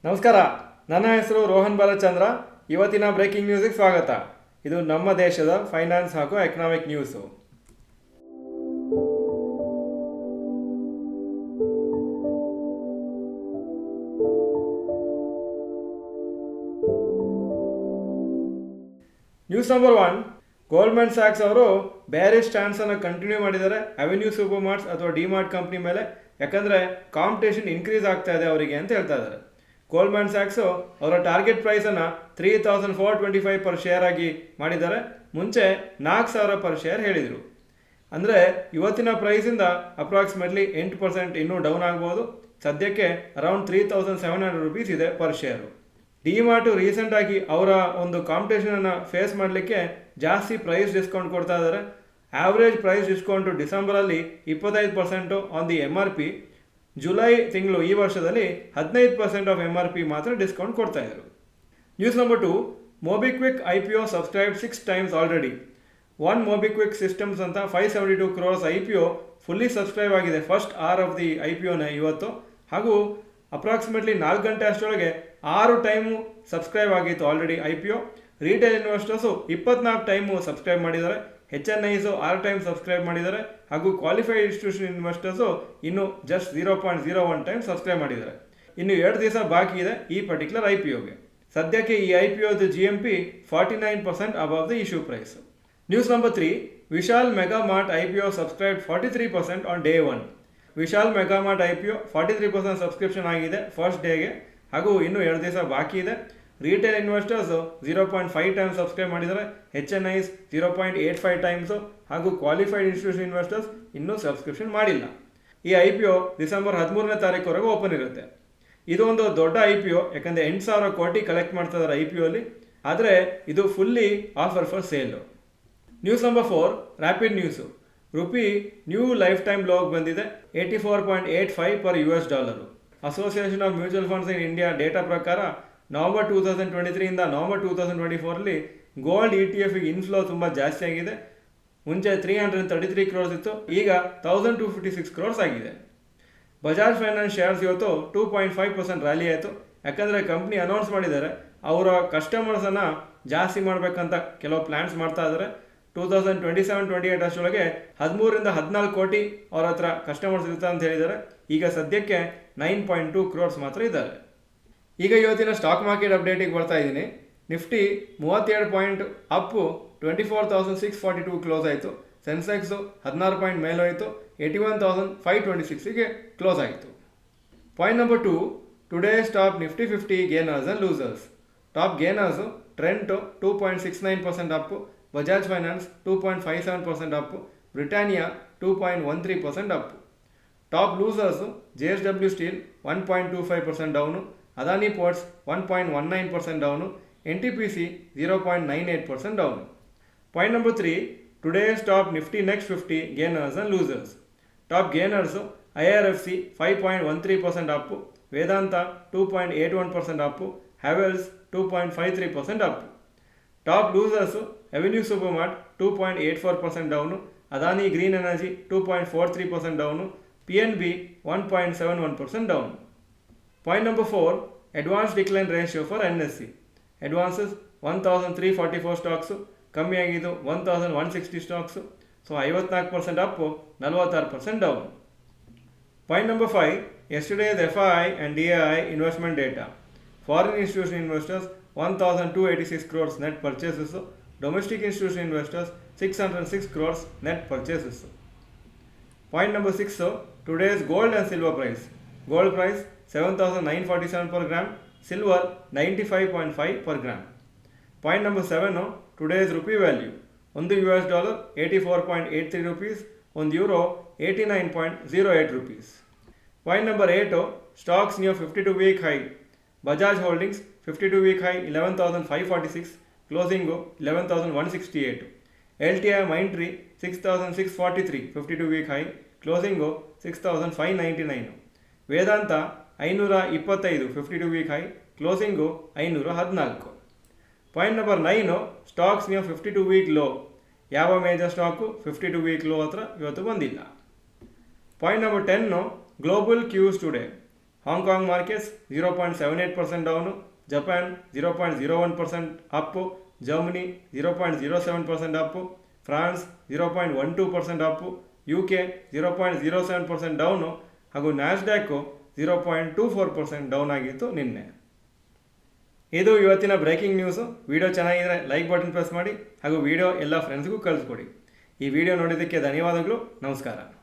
ನಮಸ್ಕಾರ, ನನ್ನ ಹೆಸರು ರೋಹನ್ ಬಾಲಚಂದ್ರ. ಇವತ್ತಿನ ಬ್ರೇಕಿಂಗ್ ನ್ಯೂಸ್ಗೆ ಸ್ವಾಗತ. ಇದು ನಮ್ಮ ದೇಶದ ಫೈನಾನ್ಸ್ ಹಾಗೂ economic news. News number 1, Goldman sacs ಅವರು ಬೇರಿಶ್ ಸ್ಟ್ಯಾನ್ಸನ್ನು ಕಂಟಿನ್ಯೂ ಮಾಡಿದ್ದಾರೆ ಅವೆನ್ಯೂ ಸೂಪರ್ ಮಾರ್ಟ್ಸ್ ಅಥವಾ ಡಿಮಾರ್ಟ್ ಕಂಪ್ನಿ ಮೇಲೆ. ಯಾಕಂದರೆ ಕಾಂಪಿಟೇಷನ್ ಇನ್ಕ್ರೀಸ್ ಆಗ್ತಾ ಇದೆ ಅವರಿಗೆ ಅಂತ ಹೇಳ್ತಾ ಇದ್ದಾರೆ. ಗೋಲ್ಡ್ಮನ್ ಸ್ಯಾಕ್ಸು ಅವರ ಟಾರ್ಗೆಟ್ ಪ್ರೈಸನ್ನು 3,425 ಪರ್ ಶೇರ್ ಆಗಿ ಮಾಡಿದ್ದಾರೆ. ಮುಂಚೆ 4,000 ಪರ್ ಶೇರ್ ಹೇಳಿದರು. ಅಂದರೆ ಇವತ್ತಿನ ಪ್ರೈಸಿಂದ ಅಪ್ರಾಕ್ಸಿಮೇಟ್ಲಿ 8% ಇನ್ನೂ ಡೌನ್ ಆಗ್ಬೋದು. ಸದ್ಯಕ್ಕೆ ಅರೌಂಡ್ 3,700 ರುಪೀಸ್ ಇದೆ ಪರ್ ಶೇರು. ಡಿಮಾರ್ಟು ರೀಸೆಂಟಾಗಿ ಅವರ ಒಂದು ಕಾಂಪಿಟೇಷನನ್ನು ಫೇಸ್ ಮಾಡಲಿಕ್ಕೆ ಜಾಸ್ತಿ ಪ್ರೈಸ್ ಡಿಸ್ಕೌಂಟ್ ಕೊಡ್ತಾ ಇದ್ದಾರೆ. ಆವ್ರೇಜ್ ಪ್ರೈಸ್ ಡಿಸ್ಕೌಂಟು ಡಿಸೆಂಬರಲ್ಲಿ 25% ಆನ್ ದಿ MRP. ಜುಲೈ ತಿಂಗಳು ಈ ವರ್ಷದಲ್ಲಿ 15% ಆಫ್ MRP ಮಾತ್ರ ಡಿಸ್ಕೌಂಟ್ ಕೊಡ್ತಾ ಇದ್ರು. News number 2, MobiKwik IPO subscribe 6 times already. MobiKwik systems ಅಂತ 572 ಕ್ರೋರ್ಸ್ IPO ಫುಲ್ಲಿ ಸಬ್ಸ್ಕ್ರೈಬ್ ಆಗಿದೆ ಫಸ್ಟ್ ಆರ್ ಆಫ್ ದಿ IPOನ ಇವತ್ತು. ಹಾಗೂ ಅಪ್ರಾಕ್ಸಿಮೇಟ್ಲಿ 4 ಗಂಟೆ ಅಷ್ಟರೊಳಗೆ 6 ಟೈಮು ಸಬ್ಸ್ಕ್ರೈಬ್ ಆಗಿತ್ತು already IPO. Retail investors 24 time subscribe ಮಾಡಿದ್ದಾರೆ. HNIಸು 6 ಟೈಮ್ ಸಬ್ಸ್ಕ್ರೈಬ್ ಮಾಡಿದ್ದಾರೆ. ಹಾಗೂ ಕ್ವಾಲಿಫೈಡ್ ಇನ್ಸ್ಟಿಟ್ಯೂಷನ್ ಇನ್ವೆಸ್ಟರ್ಸು ಇನ್ನು ಜಸ್ಟ್ 0.01 ಟೈಮ್ ಸಬ್ಸ್ಕ್ರೈಬ್ ಮಾಡಿದ್ದಾರೆ. ಇನ್ನು 2 ದಿವಸ ಬಾಕಿ ಇದೆ ಈ ಪರ್ಟಿಕ್ಯುಲರ್ IPOಗೆ. ಸದ್ಯಕ್ಕೆ ಈ IPOದ GMP 49% above the issue price. News number 3, Vishal mega mart IPO subscribe 43% on day 1. Vishal mega mart IPO 43% subscription ಆಗಿದೆ ಫಸ್ಟ್ ಡೇಗೆ. ಹಾಗೂ ಇನ್ನು 2 ದಿವಸ ಬಾಕಿ ಇದೆ. ರಿಟೇಲ್ ಇನ್ವೆಸ್ಟರ್ಸು 0.5 ಟೈಮ್ಸ್ ಸಬ್ಸ್ಕ್ರೈಬ್ ಮಾಡಿದ್ದಾರೆ. HNIs 0.85 times. ಹಾಗೂ ಕ್ವಾಲಿಫೈಡ್ ಇನ್ಸ್ಟಿಟ್ಯೂಷನ್ ಇನ್ವೆಸ್ಟರ್ಸ್ ಇನ್ನೂ ಸಬ್ಸ್ಕ್ರಿಪ್ಷನ್ ಮಾಡಿಲ್ಲ. ಈ IPO ಡಿಸೆಂಬರ್ 13ನೇ ತಾರೀಕುವರೆಗೂ ಓಪನ್ ಇರುತ್ತೆ. ಇದು ಒಂದು ದೊಡ್ಡ IPO, ಯಾಕಂದರೆ 8,000 ಕೋಟಿ ಕಲೆಕ್ಟ್ ಮಾಡ್ತಾ ಇದ್ದಾರೆ IPOಲಿ. ಆದರೆ ಇದು fully offer for sale. News number 4, rapid news. Rupee new lifetime ಲೋಗೆ ಬಂದಿದೆ 84.85 per $. Association of mutual funds in India data ಪ್ರಕಾರ ನವಂಬರ್ 2023 ಇಂದ ನವಂಬರ್ 2024 ಗೋಲ್ಡ್ ETF ಇನ್ಫ್ಲೋ ತುಂಬ ಜಾಸ್ತಿ ಆಗಿದೆ. ಮುಂಚೆ 333 ಕ್ರೋರ್ಸ್ ಇತ್ತು, ಈಗ 1,256 ಕ್ರೋರ್ಸ್ ಆಗಿದೆ. ಬಜಾಜ್ ಫೈನಾನ್ಸ್ ಶೇರ್ಸ್ ಇವತ್ತು 2.5% ರ್ಯಾಲಿ ಆಯಿತು. ಯಾಕಂದರೆ ಕಂಪ್ನಿ ಅನೌನ್ಸ್ ಮಾಡಿದ್ದಾರೆ ಅವರ ಕಸ್ಟಮರ್ಸನ್ನು ಜಾಸ್ತಿ ಮಾಡಬೇಕಂತ ಕೆಲವು ಪ್ಲ್ಯಾನ್ಸ್ ಮಾಡ್ತಾ ಇದ್ದಾರೆ. 2027-28 ಅಷ್ಟರೊಳಗೆ 13ರಿಂದ 14 ಕೋಟಿ ಅವ್ರ ಹತ್ರ ಕಸ್ಟಮರ್ಸ್ ಇರ್ತಾರೆ ಅಂತ ಹೇಳಿದ್ದಾರೆ. ಈಗ ಸದ್ಯಕ್ಕೆ 9.2 ಕ್ರೋರ್ಸ್ ಮಾತ್ರ ಇದ್ದಾರೆ. ಈಗ ಇವತ್ತಿನ ಸ್ಟಾಕ್ ಮಾರ್ಕೆಟ್ ಅಪ್ಡೇಟಿಗೆ ಬರ್ತಾ ಇದ್ದೀನಿ. ನಿಫ್ಟಿ 32 ಪಾಯಿಂಟ್ ಅಪ್ಪು 24,642 ಕ್ಲೋಸ್ ಆಯಿತು. ಸೆನ್ಸೆಕ್ಸು 16 ಪಾಯಿಂಟ್ ಮೇಲೋಯಿತು, 81,526ಗೆ ಕ್ಲೋಸ್ ಆಯಿತು. Point number 2, today's top Nifty 50 gainers and losers. Top gainers Trent 2.69% up, Bajaj finance 2.57% up, Britannia 2.13% up. Top losers JSW steel 1.25% down, Adani ports 1.19% down, NTPC 0.98% down. Point number 3, today's top Nifty next 50 gainers and losers. Top gainers IRFC 5.13% up, Vedanta 2.81% up, Havells 2.53% up. Top losers avenue super mart 2.84% down, Adani green energy 2.43% down, PNB 1.71% down. Point number 4, advance decline ratio for NSE. Advances 1,344 stocks, ಕಮ್ಮಿ ಆಗಿದ್ದು 1,160 stocks. So 54% up, 46% down. Point number 5, yesterday's FII and DII investment data. Foreign institution investors 1,286 crores net purchases, domestic institution investors 606 crores net purchases. Point number 6, today's gold and silver price. Gold price 7,947 per gram, silver 95.5 per gram. Point number 7, today's rupee value. $1 84.83 rupees, €1 89.08 rupees. Point number 8, stocks near 52-week high. Bajaj holdings 52-week high 11,546, closing 11,168. LTI Mindtree 6,643 52-week high, closing 6,599. Vedanta 525 52-week high, closing 514. Point number 9, stocks near 52-week low. ಯಾವ major stock 52-week low ಹತ್ರ ಇವತ್ತು ಬಂದಿಲ್ಲ. Point number 10, global Qs today. Hong Kong markets 0.78% down, Japan 0.01% Appu, Germany 0.07% Appu, France 0.12% Appu, UK 0.07% down ಹಾಗೂ ನ್ಯಾಸ್ಡ್ಯಾಕು 0.24% down ಆಗಿತ್ತು ನಿನ್ನೆ. ಇದು ಇವತ್ತಿನ breaking news. Video ಚೆನ್ನಾಗಿದ್ದರೆ ಲೈಕ್ ಬಟನ್ ಪ್ರೆಸ್ ಮಾಡಿ ಹಾಗೂ ವಿಡಿಯೋ ಎಲ್ಲ ಫ್ರೆಂಡ್ಸ್ಗೂ ಕಳಿಸ್ಕೊಡಿ. ಈ ವಿಡಿಯೋ ನೋಡಿದ್ದಕ್ಕೆ ಧನ್ಯವಾದಗಳು. ನಮಸ್ಕಾರ.